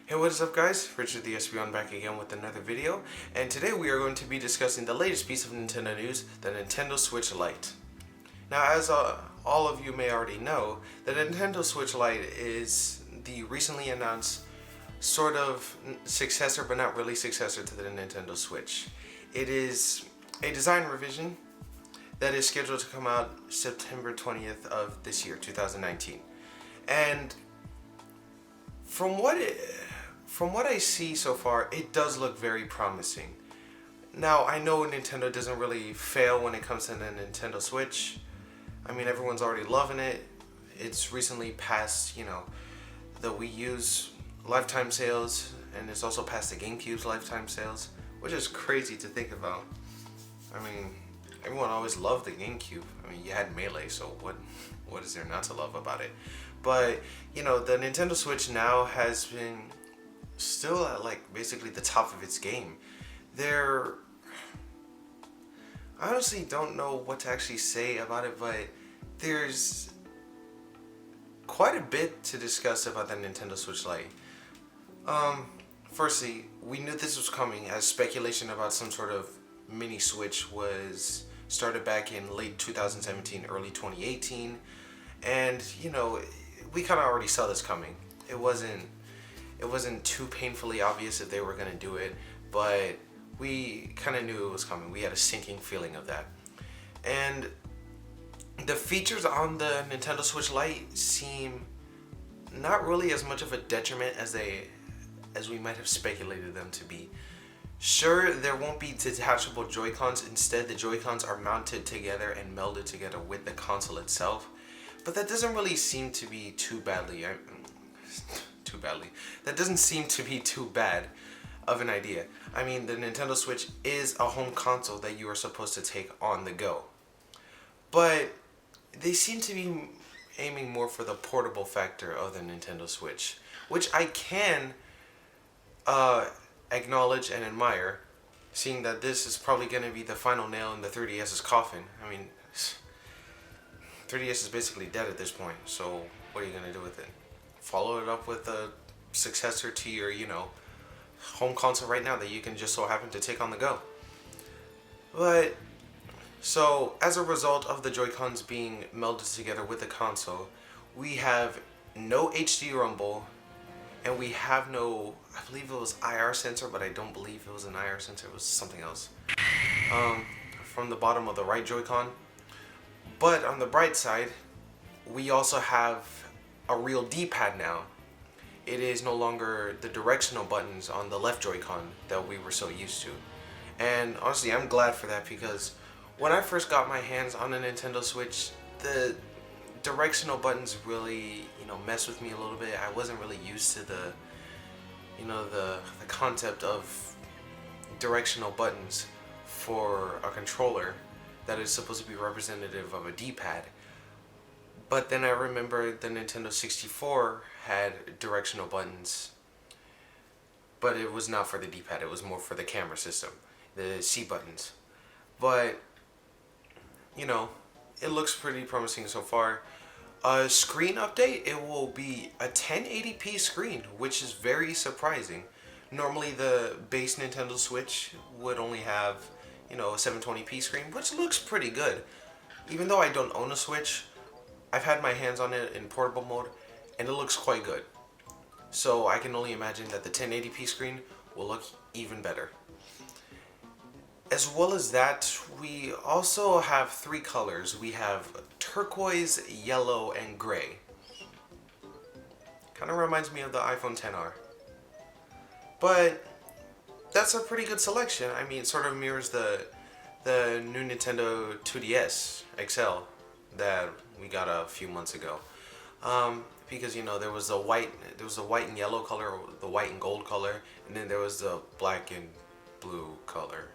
Hey, what is up guys? Richard the SBN back again with another video, and today we are going to be discussing the latest piece of Nintendo news, the Nintendo Switch Lite. Now, as all of you may already know, the Nintendo Switch Lite is the recently announced sort of successor, but not really successor to the Nintendo Switch. It is a design revision that is scheduled to come out September 20th of this year, 2019. And from what I see so far, it does look very promising. Now, I know Nintendo doesn't really fail when it comes to the Nintendo Switch. I mean, everyone's already loving it. It's recently passed, the Wii U's lifetime sales, and it's also passed the GameCube's lifetime sales, which is crazy to think about. I mean, everyone always loved the GameCube. I mean, you had Melee, so what is there not to love about it? But, the Nintendo Switch now has been still at basically the top of its game. I honestly don't know what to actually say about it, but there's quite a bit to discuss about the Nintendo Switch Lite. Firstly, we knew this was coming as speculation about some sort of mini Switch was started back in late 2017, early 2018, and we kind of already saw this coming. It wasn't too painfully obvious if they were going to do it, but we kind of knew it was coming. We had a sinking feeling of that. And the features on the Nintendo Switch Lite seem not really as much of a detriment as we might have speculated them to be. Sure, there won't be detachable Joy-Cons. Instead, the Joy-Cons are mounted together and melded together with the console itself. But that doesn't really seem to be too badly. That doesn't seem to be too bad of an idea. I mean, the Nintendo Switch is a home console that you are supposed to take on the go. But they seem to be aiming more for the portable factor of the Nintendo Switch, which I can acknowledge and admire, seeing that this is probably going to be the final nail in the 3DS's coffin. I mean, 3DS is basically dead at this point, so what are you going to do with it? Follow it up with a successor to your, home console right now that you can just so happen to take on the go. But, so, as a result of the Joy-Cons being melded together with the console, we have no HD rumble, and we have no, I believe it was IR sensor, but I don't believe it was an IR sensor, it was something else, from the bottom of the right Joy-Con. But on the bright side, we also have a real D-pad now. It is no longer the directional buttons on the left Joy-Con that we were so used to. And honestly, I'm glad for that, because when I first got my hands on a Nintendo Switch, the directional buttons really, messed with me a little bit. I wasn't really used to the concept of directional buttons for a controller that is supposed to be representative of a D-pad. But then I remember the Nintendo 64 had directional buttons, but it was not for the D-pad, it was more for the camera system, the C buttons. But, it looks pretty promising so far. Screen update, it will be a 1080p screen, which is very surprising. Normally the base Nintendo Switch would only have, a 720p screen, which looks pretty good. Even though I don't own a Switch, I've had my hands on it in portable mode, and it looks quite good. So I can only imagine that the 1080p screen will look even better. As well as that, we also have three colors. We have turquoise, yellow, and gray. Kind of reminds me of the iPhone XR. But that's a pretty good selection. I mean, it sort of mirrors the new Nintendo 2DS XL that we got a few months ago. Because there was the white and yellow color, the white and gold color, and then there was the black and blue color.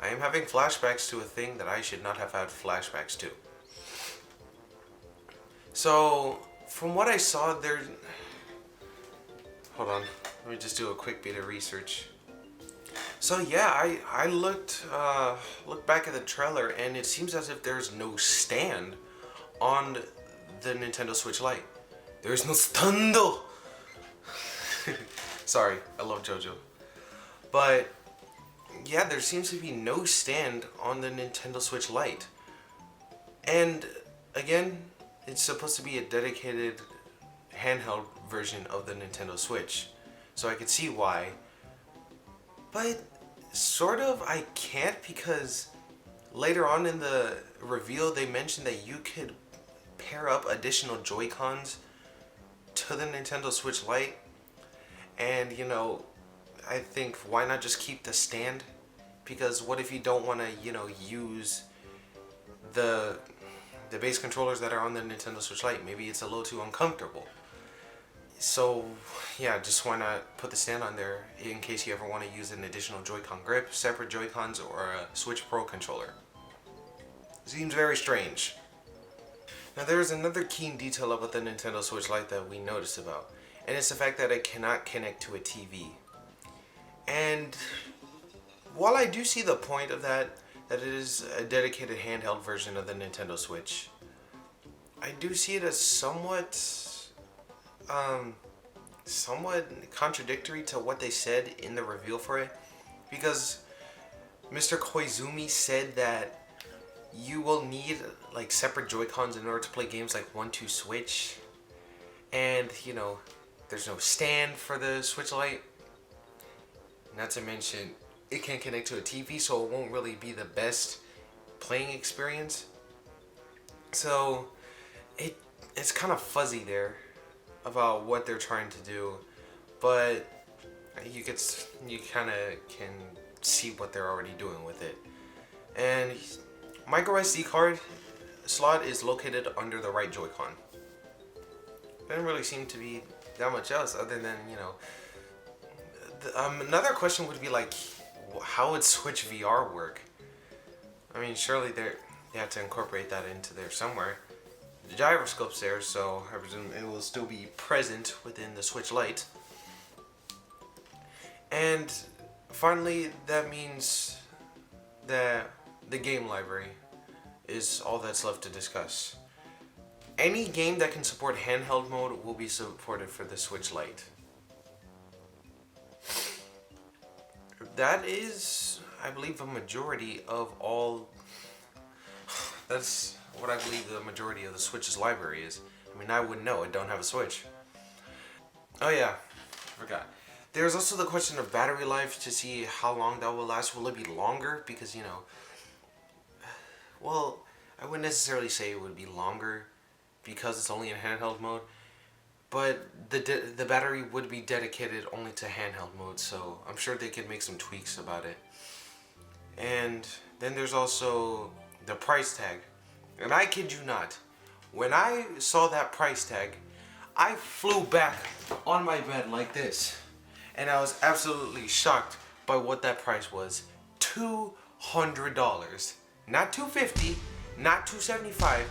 I am having flashbacks to a thing that I should not have had flashbacks to. So, from what I saw there... Hold on, let me just do a quick bit of research. So yeah, I looked back at the trailer, and it seems as if there's no stand on the Nintendo Switch Lite. There's no stando! Sorry, I love JoJo. But yeah, there seems to be no stand on the Nintendo Switch Lite. And again, it's supposed to be a dedicated handheld version of the Nintendo Switch. So I could see why. But sort of I can't, because later on in the reveal they mentioned that you could pair up additional Joy-Cons to the Nintendo Switch Lite. And I think why not just keep the stand? Because what if you don't want to, use the base controllers that are on the Nintendo Switch Lite? Maybe it's a little too uncomfortable. So yeah, just why not put the stand on there in case you ever want to use an additional Joy-Con grip, separate Joy-Cons, or a Switch Pro controller. Seems very strange. Now there's another keen detail about the Nintendo Switch Lite that we noticed about, and it's the fact that it cannot connect to a TV. And while I do see the point of that it is a dedicated handheld version of the Nintendo Switch, I do see it as somewhat contradictory to what they said in the reveal for it, because Mr. Koizumi said that you will need like separate Joy-Cons in order to play games like 1-2 Switch, and there's no stand for the Switch Lite. Not to mention it can't connect to a TV, so it won't really be the best playing experience. So it's kind of fuzzy there about what they're trying to do, but you kind of can see what they're already doing with it. And micro SD card slot is located under the right Joy-Con. Doesn't really seem to be that much else other than another question would be like, how would Switch VR work? I mean, surely they have to incorporate that into there somewhere. The gyroscope's there, so I presume it will still be present within the Switch Lite. And finally, that means that the game library is all that's left to discuss. Any game that can support handheld mode will be supported for the Switch Lite. That is, I believe, a majority of all. That's what I believe the majority of the Switch's library is. I mean, I wouldn't know. I don't have a Switch. Oh yeah, I forgot. There's also the question of battery life, to see how long that will last. Will it be longer? Because well, I wouldn't necessarily say it would be longer because it's only in handheld mode, but the battery would be dedicated only to handheld mode, so I'm sure they could make some tweaks about it. And then there's also the price tag. And I kid you not, when I saw that price tag, I flew back on my bed like this. And I was absolutely shocked by what that price was. $200. Not $250, not $275,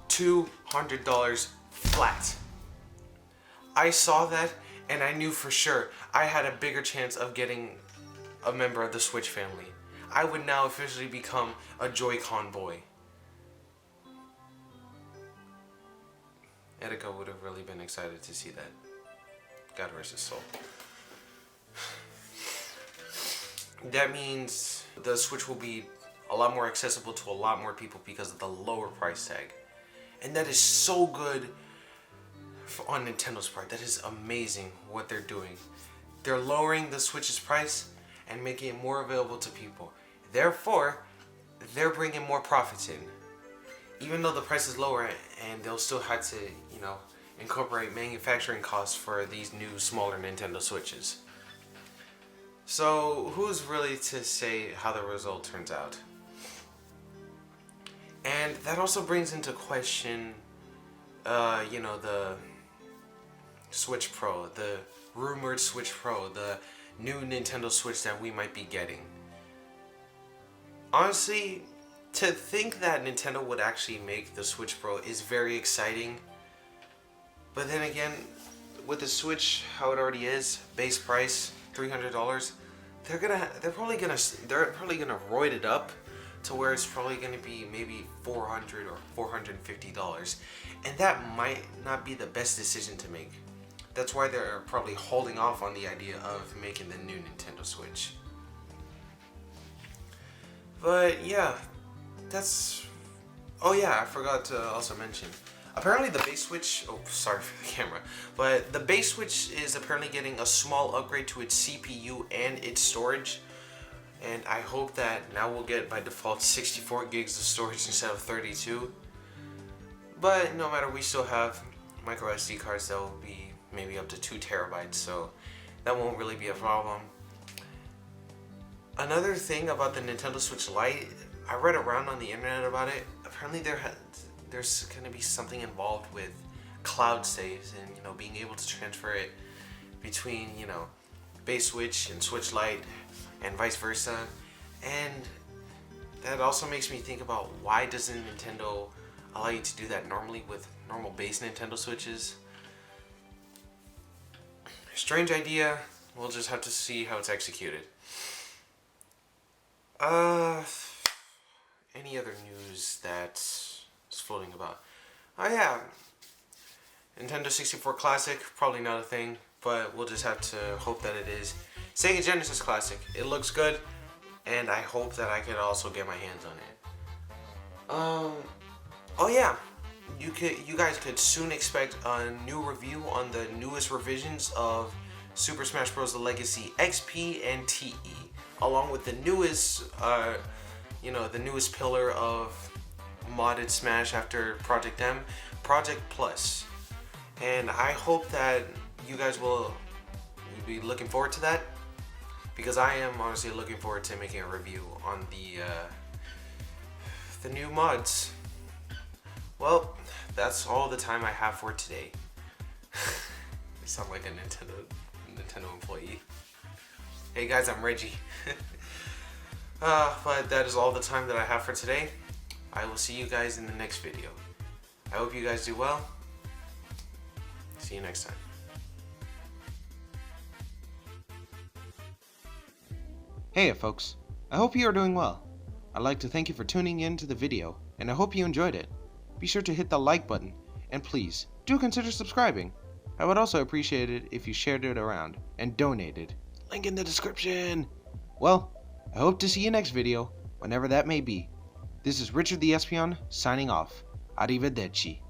$200 flat. I saw that and I knew for sure I had a bigger chance of getting a member of the Switch family. I would now officially become a Joy-Con boy. Etika would have really been excited to see that. God rest his soul. That means the Switch will be a lot more accessible to a lot more people because of the lower price tag. And that is so good on Nintendo's part. That is amazing what they're doing. They're lowering the Switch's price and making it more available to people. Therefore, they're bringing more profits in. Even though the price is lower, and they'll still have to, incorporate manufacturing costs for these new, smaller Nintendo Switches. So, who's really to say how the result turns out? And that also brings into question, the Switch Pro, the rumored Switch Pro, the new Nintendo Switch that we might be getting. Honestly, to think that Nintendo would actually make the Switch Pro is very exciting. But then again, with the Switch, how it already is, base price $300, they're probably gonna roid it up to where it's probably gonna be maybe $400 or $450, and that might not be the best decision to make. that's why they're probably holding off on the idea of making the new Nintendo Switch. But yeah, that's... Oh yeah, I forgot to also mention. Apparently the base Switch... Oh, sorry for the camera. But the base Switch is apparently getting a small upgrade to its CPU and its storage. And I hope that now we'll get by default 64 gigs of storage instead of 32. But no matter, we still have micro SD cards that will be maybe up to 2 terabytes, so that won't really be a problem. Another thing about the Nintendo Switch Lite, I read around on the internet about it. Apparently there's going to be something involved with cloud saves and, you know, being able to transfer it between, you know, base Switch and Switch Lite and vice versa. And that also makes me think about, why doesn't Nintendo allow you to do that normally with normal base Nintendo Switches? Strange idea. We'll just have to see how it's executed. Any other news that's floating about? Oh yeah, Nintendo 64 Classic, probably not a thing, but we'll just have to hope that it is. Sega Genesis Classic, it looks good, and I hope that I can also get my hands on it. Oh yeah, you guys could soon expect a new review on the newest revisions of Super Smash Bros. The Legacy XP and TE, along with the newest, the newest pillar of modded Smash after Project M, Project Plus. And I hope that you guys will be looking forward to that, because I am honestly looking forward to making a review on the new mods. Well, that's all the time I have for today. I sound like a Nintendo employee. Hey guys, I'm Reggie. But that is all the time that I have for today. I will see you guys in the next video. I hope you guys do well. See you next time. Hey folks, I hope you are doing well. I'd like to thank you for tuning in to the video, and I hope you enjoyed it. Be sure to hit the like button, and please, do consider subscribing. I would also appreciate it if you shared it around, and donated. Link in the description! Well, I hope to see you next video, whenever that may be. This is Richard the Espion, signing off. Arrivederci.